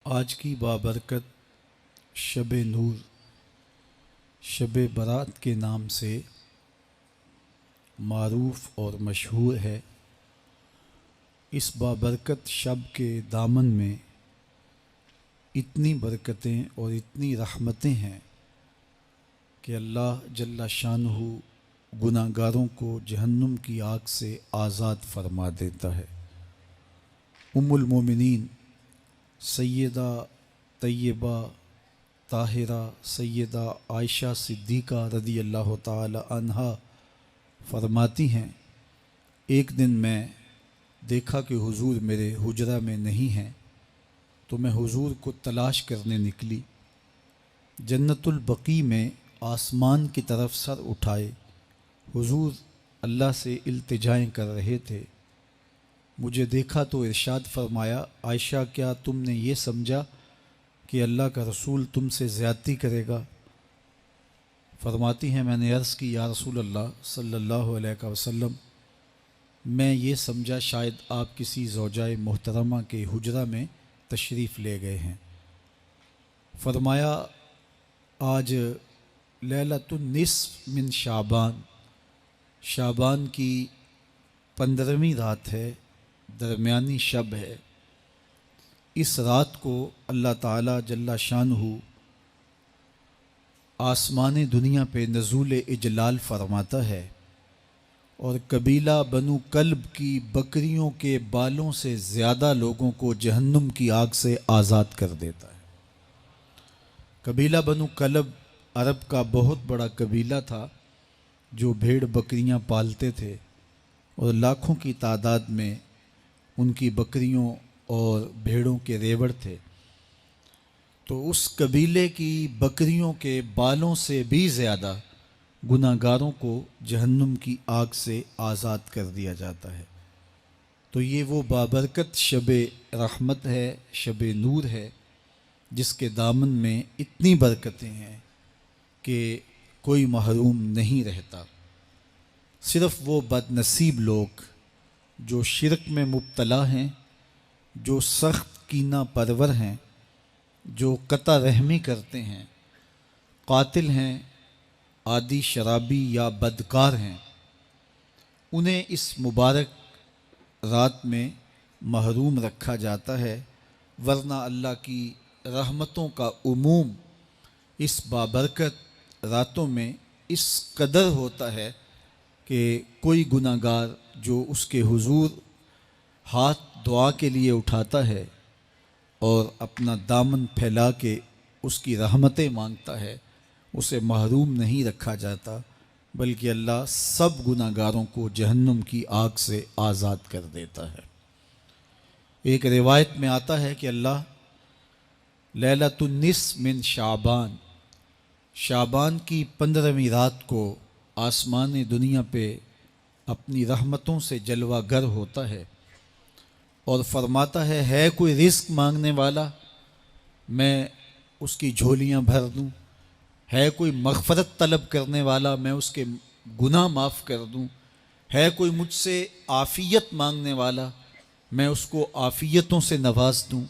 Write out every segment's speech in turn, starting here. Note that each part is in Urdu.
آج کی بابرکت شب نور شب برات کے نام سے معروف اور مشہور ہے۔ اس بابرکت شب کے دامن میں اتنی برکتیں اور اتنی رحمتیں ہیں کہ اللہ جل شانہ گناہ گاروں کو جہنم کی آگ سے آزاد فرما دیتا ہے۔ ام المومنین سیدہ طیبہ طاہرہ سیدہ عائشہ صدیقہ رضی اللہ تعالی عنہا فرماتی ہیں، ایک دن میں دیکھا کہ حضور میرے حجرہ میں نہیں ہیں، تو میں حضور کو تلاش کرنے نکلی۔ جنت البقیع میں آسمان کی طرف سر اٹھائے حضور اللہ سے التجائیں کر رہے تھے۔ مجھے دیکھا تو ارشاد فرمایا، عائشہ کیا تم نے یہ سمجھا کہ اللہ کا رسول تم سے زیادتی کرے گا؟ فرماتی ہیں میں نے عرض کی یا رسول اللہ صلی اللہ علیہ وسلم، میں یہ سمجھا شاید آپ کسی زوجائے محترمہ کے حجرہ میں تشریف لے گئے ہیں۔ فرمایا آج لیلۃ النصف من شعبان، شعبان کی 15ویں رات ہے، درمیانی شب ہے۔ اس رات کو اللہ تعالیٰ جل شانہ آسمان دنیا پہ نزول اجلال فرماتا ہے اور قبیلہ بنو کلب کی بکریوں کے بالوں سے زیادہ لوگوں کو جہنم کی آگ سے آزاد کر دیتا ہے۔ قبیلہ بنو کلب عرب کا بہت بڑا قبیلہ تھا جو بھیڑ بکریاں پالتے تھے اور لاکھوں کی تعداد میں ان کی بکریوں اور بھیڑوں کے ریوڑ تھے۔ تو اس قبیلے کی بکریوں کے بالوں سے بھی زیادہ گناہ گاروں کو جہنم کی آگ سے آزاد کر دیا جاتا ہے۔ تو یہ وہ بابرکت شب رحمت ہے، شب نور ہے، جس کے دامن میں اتنی برکتیں ہیں کہ کوئی محروم نہیں رہتا۔ صرف وہ بد نصیب لوگ جو شرک میں مبتلا ہیں، جو سخت کینہ پرور ہیں، جو قطع رحمی کرتے ہیں، قاتل ہیں، عادی شرابی یا بدکار ہیں، انہیں اس مبارک رات میں محروم رکھا جاتا ہے، ورنہ اللہ کی رحمتوں کا عموم اس بابرکت راتوں میں اس قدر ہوتا ہے کہ کوئی گناہ گار جو اس کے حضور ہاتھ دعا کے لیے اٹھاتا ہے اور اپنا دامن پھیلا کے اس کی رحمتیں مانگتا ہے، اسے محروم نہیں رکھا جاتا، بلکہ اللہ سب گناہ گاروں کو جہنم کی آگ سے آزاد کر دیتا ہے۔ ایک روایت میں آتا ہے کہ اللہ لیلۃ النصف من شعبان، شعبان کی 15ویں رات کو آسمان دنیا پہ اپنی رحمتوں سے جلوہ گر ہوتا ہے اور فرماتا ہے کوئی رزق مانگنے والا، میں اس کی جھولیاں بھر دوں، ہے کوئی مغفرت طلب کرنے والا، میں اس کے گناہ معاف کر دوں، ہے کوئی مجھ سے عافیت مانگنے والا، میں اس کو عافیتوں سے نواز دوں،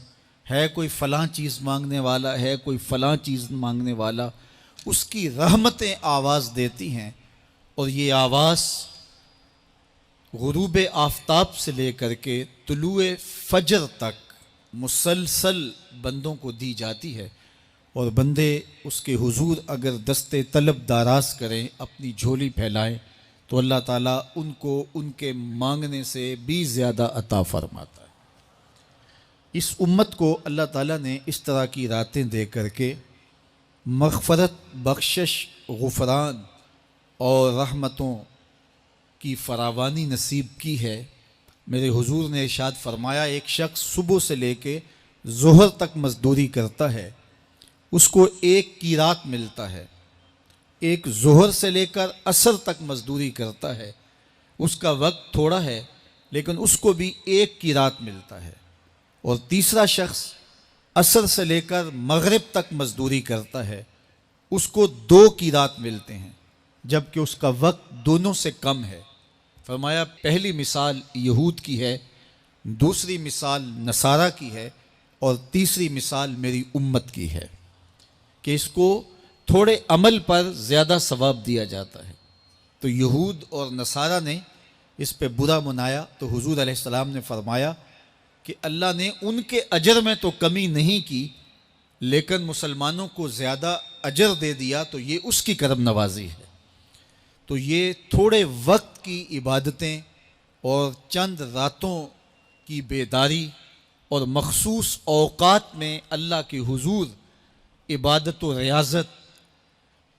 ہے کوئی فلاں چیز مانگنے والا، ہے کوئی فلاں چیز مانگنے والا، اس کی رحمتیں آواز دیتی ہیں اور یہ آواز غروب آفتاب سے لے کر کے طلوع فجر تک مسلسل بندوں کو دی جاتی ہے، اور بندے اس کے حضور اگر دست طلب دراز کریں، اپنی جھولی پھیلائیں، تو اللہ تعالیٰ ان کو ان کے مانگنے سے بھی زیادہ عطا فرماتا ہے۔ اس امت کو اللہ تعالیٰ نے اس طرح کی راتیں دے کر کے مغفرت، بخشش، غفران اور رحمتوں کی فراوانی نصیب کی ہے۔ میرے حضور نے ارشاد فرمایا ایک شخص صبح سے لے کے ظہر تک مزدوری کرتا ہے، اس کو ایک قیراط ملتا ہے۔ ایک ظہر سے لے کر عصر تک مزدوری کرتا ہے، اس کا وقت تھوڑا ہے لیکن اس کو بھی ایک قیراط ملتا ہے۔ اور تیسرا شخص عصر سے لے کر مغرب تک مزدوری کرتا ہے، اس کو 2 قیراط ملتے ہیں، جبکہ اس کا وقت دونوں سے کم ہے۔ فرمایا پہلی مثال یہود کی ہے، دوسری مثال نصارہ کی ہے، اور تیسری مثال میری امت کی ہے کہ اس کو تھوڑے عمل پر زیادہ ثواب دیا جاتا ہے۔ تو یہود اور نصارہ نے اس پہ برا منایا تو حضور علیہ السلام نے فرمایا کہ اللہ نے ان کے اجر میں تو کمی نہیں کی، لیکن مسلمانوں کو زیادہ اجر دے دیا، تو یہ اس کی کرم نوازی ہے۔ تو یہ تھوڑے وقت کی عبادتیں اور چند راتوں کی بیداری اور مخصوص اوقات میں اللہ کے حضور عبادت و ریاضت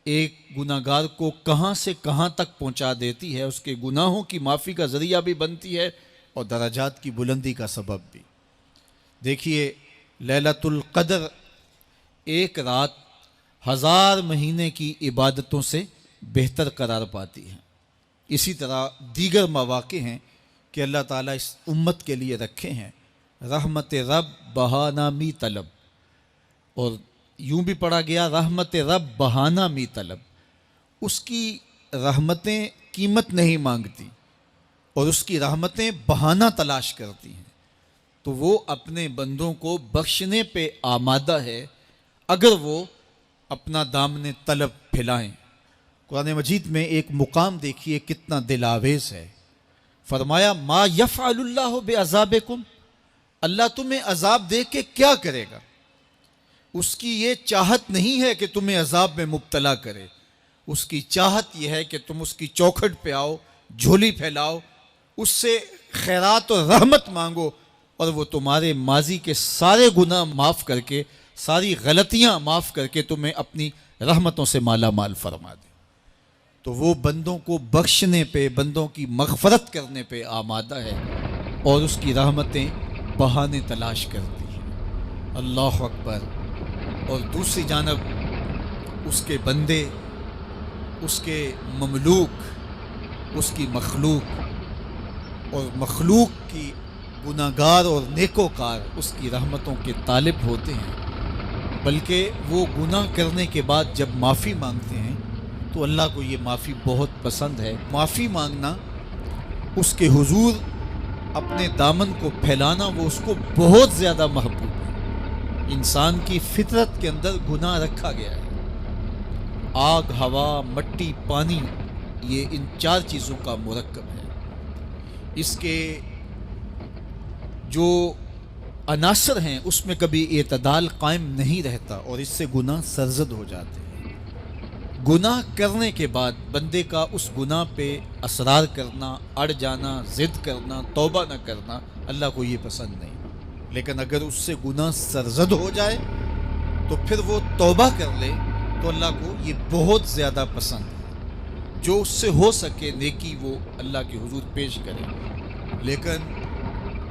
ایک گناہ گار کو کہاں سے کہاں تک پہنچا دیتی ہے، اس کے گناہوں کی معافی کا ذریعہ بھی بنتی ہے اور درجات کی بلندی کا سبب بھی۔ دیکھیے لیلۃ القدر ایک رات 1000 مہینے کی عبادتوں سے بہتر قرار پاتی ہے۔ اسی طرح دیگر مواقع ہیں کہ اللہ تعالیٰ اس امت کے لیے رکھے ہیں، رحمت رب بہانہ می طلب، اور یوں بھی پڑھا گیا رحمت رب بہانہ می طلب۔ اس کی رحمتیں قیمت نہیں مانگتی اور اس کی رحمتیں بہانہ تلاش کرتی ہیں، تو وہ اپنے بندوں کو بخشنے پہ آمادہ ہے اگر وہ اپنا دامن طلب پھیلائیں۔ قرآن مجید میں ایک مقام دیکھیے کتنا دل آویز ہے، فرمایا ما یفعل اللہ بعذابکم، اللہ تمہیں عذاب دے کے کیا کرے گا؟ اس کی یہ چاہت نہیں ہے کہ تمہیں عذاب میں مبتلا کرے، اس کی چاہت یہ ہے کہ تم اس کی چوکھٹ پہ آؤ، جھولی پھیلاؤ، اس سے خیرات اور رحمت مانگو، اور وہ تمہارے ماضی کے سارے گناہ معاف کر کے، ساری غلطیاں معاف کر کے تمہیں اپنی رحمتوں سے مالا مال فرما دے۔ تو وہ بندوں کو بخشنے پہ، بندوں کی مغفرت کرنے پہ آمادہ ہے اور اس کی رحمتیں بہانے تلاش کرتی ہیں۔ اللہ اکبر۔ اور دوسری جانب اس کے بندے، اس کے مملوک، اس کی مخلوق اور مخلوق کی گناہ گار اور نیکوکار اس کی رحمتوں کے طالب ہوتے ہیں، بلکہ وہ گناہ کرنے کے بعد جب معافی مانگتے ہیں تو اللہ کو یہ معافی بہت پسند ہے۔ معافی مانگنا، اس کے حضور اپنے دامن کو پھیلانا، وہ اس کو بہت زیادہ محبوب ہے۔ انسان کی فطرت کے اندر گناہ رکھا گیا ہے۔ آگ، ہوا، مٹی، پانی، یہ ان 4 چیزوں کا مرکب ہے۔ اس کے جو عناصر ہیں اس میں کبھی اعتدال قائم نہیں رہتا اور اس سے گناہ سرزد ہو جاتے ہیں۔ گناہ کرنے کے بعد بندے کا اس گناہ پہ اصرار کرنا، اڑ جانا، ضد کرنا، توبہ نہ کرنا اللہ کو یہ پسند نہیں، لیکن اگر اس سے گناہ سرزد ہو جائے تو پھر وہ توبہ کر لے تو اللہ کو یہ بہت زیادہ پسند ہے۔ جو اس سے ہو سکے نیکی وہ اللہ کے حضور پیش کرے، لیکن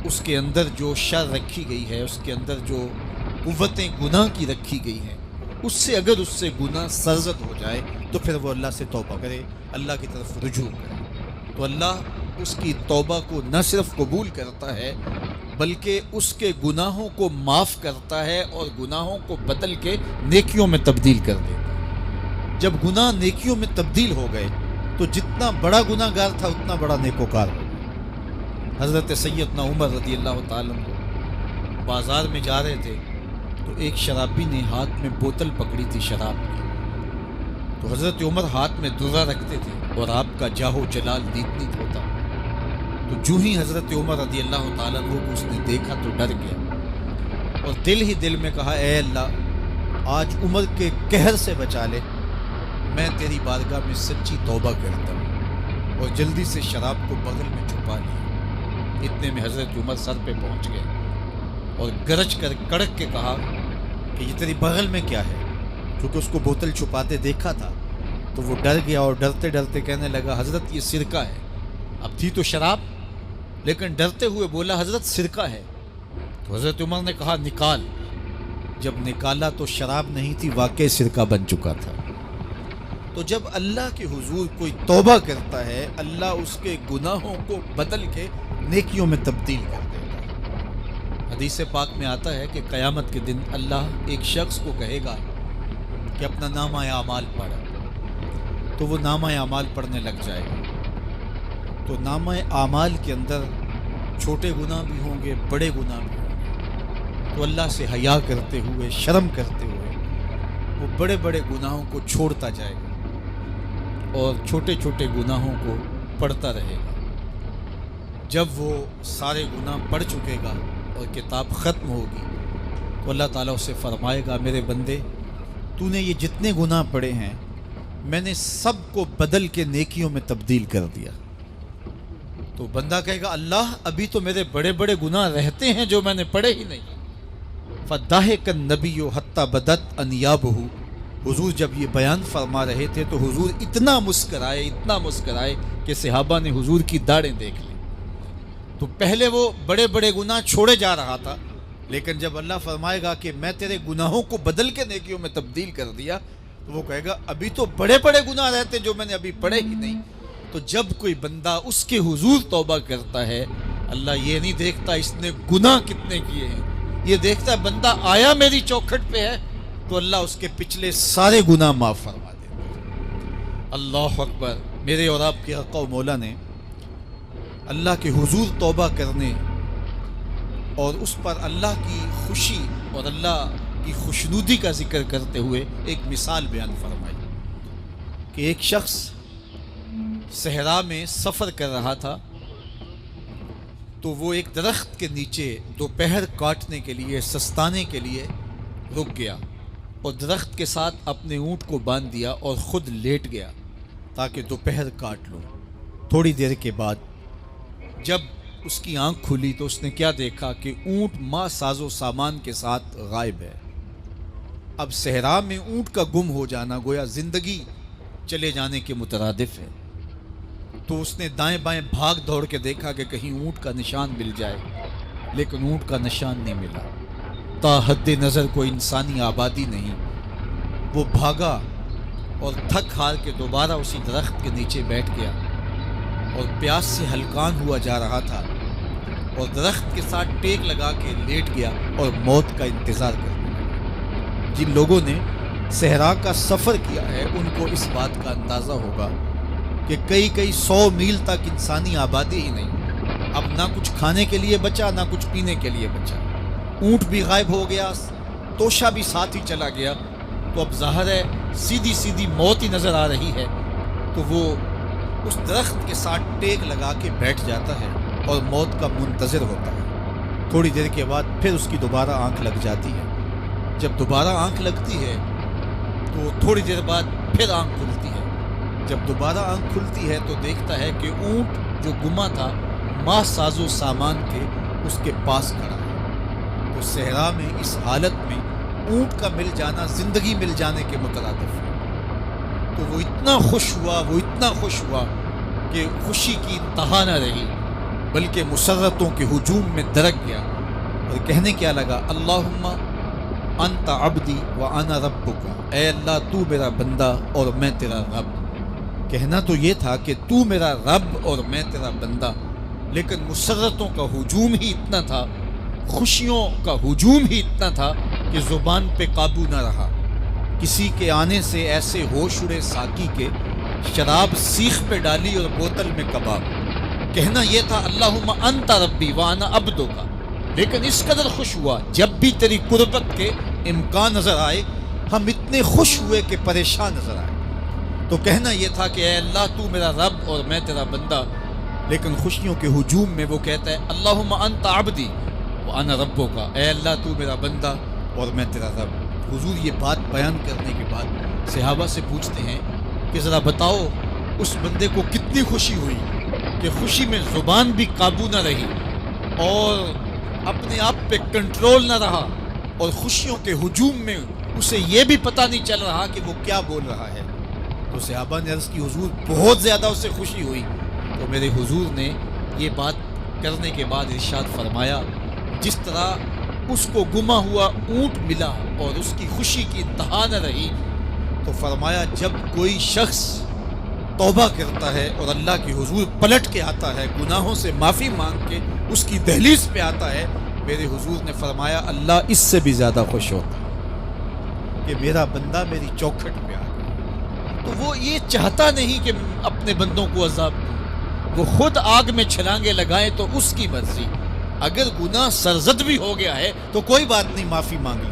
اس کے اندر جو شر رکھی گئی ہے، اس کے اندر جو قوتیں گناہ کی رکھی گئی ہیں، اس سے اگر اس سے گناہ سرزد ہو جائے تو پھر وہ اللہ سے توبہ کرے، اللہ کی طرف رجوع کرے، تو اللہ اس کی توبہ کو نہ صرف قبول کرتا ہے بلکہ اس کے گناہوں کو معاف کرتا ہے اور گناہوں کو بدل کے نیکیوں میں تبدیل کر دیتا ہے۔ جب گناہ نیکیوں میں تبدیل ہو گئے تو جتنا بڑا گناہ گار تھا اتنا بڑا نیکوکار ہو گیا۔ حضرت سیدنا عمر رضی اللہ تعالیٰ عنہ بازار میں جا رہے تھے تو ایک شرابی نے ہاتھ میں بوتل پکڑی تھی شراب کی، تو حضرت عمر ہاتھ میں درہ رکھتے تھے اور آپ کا جاہ و جلال نیت ہوتا، تو جو ہی حضرت عمر رضی اللہ تعالیٰ عنہ کو اس نے دیکھا تو ڈر گیا اور دل ہی دل میں کہا اے اللہ آج عمر کے قہر سے بچا لے، میں تیری بارگاہ میں سچی توبہ کرتا ہوں، اور جلدی سے شراب کو بغل میں چھپا لیا۔ اتنے میں حضرت عمر سر پہ پہنچ گئے اور گرج کر کڑک کے کہا کہ یہ تیری بغل میں کیا ہے؟ کیونکہ اس کو بوتل چھپاتے دیکھا تھا تو وہ ڈر گیا اور ڈرتے ڈرتے کہنے لگا حضرت یہ سرکہ ہے۔ اب تھی تو شراب، لیکن ڈرتے ہوئے بولا حضرت سرکہ ہے۔ تو حضرت عمر نے کہا نکال۔ جب نکالا تو شراب نہیں تھی، واقعی سرکہ بن چکا تھا۔ تو جب اللہ کے حضور کوئی توبہ کرتا ہے اللہ اس کے گناہوں کو بدل کے نیکیوں میں تبدیل کر دیتا ہے۔ حدیث پاک میں آتا ہے کہ قیامت کے دن اللہ ایک شخص کو کہے گا کہ اپنا نامہ اعمال پڑھ، تو وہ نامہ اعمال پڑھنے لگ جائے گا، تو نامہ اعمال کے اندر چھوٹے گناہ بھی ہوں گے، بڑے گناہ بھی ہوں گے، تو اللہ سے حیا کرتے ہوئے، شرم کرتے ہوئے وہ بڑے بڑے گناہوں کو چھوڑتا جائے گا اور چھوٹے چھوٹے گناہوں کو پڑھتا رہے گا۔ جب وہ سارے گناہ پڑھ چکے گا اور کتاب ختم ہوگی تو اللہ تعالیٰ اسے فرمائے گا، میرے بندے تو نے یہ جتنے گناہ پڑھے ہیں میں نے سب کو بدل کے نیکیوں میں تبدیل کر دیا۔ تو بندہ کہے گا، اللہ ابھی تو میرے بڑے بڑے گناہ رہتے ہیں جو میں نے پڑھے ہی نہیں۔ فَضَحِكَ النَّبِيُّ حَتَّى بَدَتْ أَنْيَابُهُ، حضور جب یہ بیان فرما رہے تھے تو حضور اتنا مسکرائے کہ صحابہ نے حضور کی داڑھیں دیکھ لی۔ تو پہلے وہ بڑے بڑے گناہ چھوڑے جا رہا تھا، لیکن جب اللہ فرمائے گا کہ میں تیرے گناہوں کو بدل کے نیکیوں میں تبدیل کر دیا، تو وہ کہے گا ابھی تو بڑے بڑے گناہ رہتے جو میں نے ابھی پڑھے ہی نہیں۔ تو جب کوئی بندہ اس کے حضور توبہ کرتا ہے، اللہ یہ نہیں دیکھتا اس نے گناہ کتنے کیے ہیں، یہ دیکھتا ہے بندہ آیا میری چوکھٹ پہ ہے تو اللہ اس کے پچھلے سارے گناہ معاف فرما دیتا ہے۔ اللہ اکبر۔ میرے اور آپ کے آقا و مولا نے اللہ کے حضور توبہ کرنے اور اس پر اللہ کی خوشی اور اللہ کی خوشنودی کا ذکر کرتے ہوئے ایک مثال بیان فرمائی کہ ایک شخص صحرا میں سفر کر رہا تھا، تو وہ ایک درخت کے نیچے دوپہر کاٹنے کے لیے، سستانے کے لیے رک گیا اور درخت کے ساتھ اپنے اونٹ کو باندھ دیا اور خود لیٹ گیا تاکہ دوپہر کاٹ لو۔ تھوڑی دیر کے بعد جب اس کی آنکھ کھلی تو اس نے کیا دیکھا کہ اونٹ ماں ساز و سامان کے ساتھ غائب ہے۔ اب صحرا میں اونٹ کا گم ہو جانا گویا زندگی چلے جانے کے مترادف ہے۔ تو اس نے دائیں بائیں بھاگ دوڑ کے دیکھا کہ کہیں اونٹ کا نشان مل جائے، لیکن اونٹ کا نشان نہیں ملا۔ تا حد نظر کوئی انسانی آبادی نہیں۔ وہ بھاگا اور تھک ہار کے دوبارہ اسی درخت کے نیچے بیٹھ گیا اور پیاس سے ہلکان ہوا جا رہا تھا اور درخت کے ساتھ ٹیک لگا کے لیٹ گیا اور موت کا انتظار کرنے لگا۔ جن لوگوں نے صحرا کا سفر کیا ہے ان کو اس بات کا اندازہ ہوگا کہ کئی 100 میل تک انسانی آبادی ہی نہیں، اب نہ کچھ کھانے کے لیے بچا نہ کچھ پینے کے لیے بچا، اونٹ بھی غائب ہو گیا، توشا بھی ساتھ ہی چلا گیا، تو اب ظاہر ہے سیدھی موت ہی نظر آ رہی ہے۔ تو وہ اس درخت کے ساتھ ٹیک لگا کے بیٹھ جاتا ہے اور موت کا منتظر ہوتا ہے۔ تھوڑی دیر کے بعد پھر اس کی دوبارہ آنکھ لگ جاتی ہے۔ جب دوبارہ آنکھ لگتی ہے تو تھوڑی دیر بعد پھر آنکھ کھلتی ہے۔ جب دوبارہ آنکھ کھلتی ہے تو دیکھتا ہے کہ اونٹ جو گما تھا ماں ساز و سامان کے اس کے پاس کھڑا ہے۔ تو صحرا میں اس حالت میں اونٹ کا مل جانا زندگی مل جانے کے مترادف ہے۔ تو وہ اتنا خوش ہوا کہ خوشی کی انتہا نہ رہی، بلکہ مسرتوں کے ہجوم میں درک گیا اور کہنے کیا لگا، اللہم انت عبدی وانا ربک، اے اللہ تو میرا بندہ اور میں تیرا رب۔ کہنا تو یہ تھا کہ تو میرا رب اور میں تیرا بندہ، لیکن مسرتوں کا ہجوم ہی اتنا تھا، خوشیوں کا ہجوم ہی اتنا تھا کہ زبان پہ قابو نہ رہا۔ کسی کے آنے سے ایسے ہوش اڑے ساقی کے، شراب سیخ پہ ڈالی اور بوتل میں کباب۔ کہنا یہ تھا اللہم انت ربی وانا عبدک، لیکن اس قدر خوش ہوا جب بھی تیری قربت کے امکان نظر آئے ہم اتنے خوش ہوئے کہ پریشان نظر آئے۔ تو کہنا یہ تھا کہ اے اللہ تو میرا رب اور میں تیرا بندہ، لیکن خوشیوں کے ہجوم میں وہ کہتا ہے اللہم انت عبدی وانا ربک، اے اللہ تو میرا بندہ اور میں تیرا رب۔ حضور یہ بات بیان کرنے کے بعد صحابہ سے پوچھتے ہیں کہ ذرا بتاؤ اس بندے کو کتنی خوشی ہوئی کہ خوشی میں زبان بھی قابو نہ رہی اور اپنے آپ پہ کنٹرول نہ رہا، اور خوشیوں کے ہجوم میں اسے یہ بھی پتہ نہیں چل رہا کہ وہ کیا بول رہا ہے۔ تو صحابہ نے عرض کی حضور بہت زیادہ اسے خوشی ہوئی۔ تو میرے حضور نے یہ بات کرنے کے بعد ارشاد فرمایا، جس طرح اس کو گما ہوا اونٹ ملا اور اس کی خوشی کی انتہا نہ رہی، تو فرمایا جب کوئی شخص توبہ کرتا ہے اور اللہ کے حضور پلٹ کے آتا ہے، گناہوں سے معافی مانگ کے اس کی دہلیز پہ آتا ہے، میرے حضور نے فرمایا اللہ اس سے بھی زیادہ خوش ہوتا ہے کہ میرا بندہ میری چوکھٹ پہ آ گیا۔ تو وہ یہ چاہتا نہیں کہ اپنے بندوں کو عذاب دوں، وہ خود آگ میں چھلانگے لگائیں تو اس کی مرضی، اگر گناہ سرزد بھی ہو گیا ہے تو کوئی بات نہیں، معافی مانگ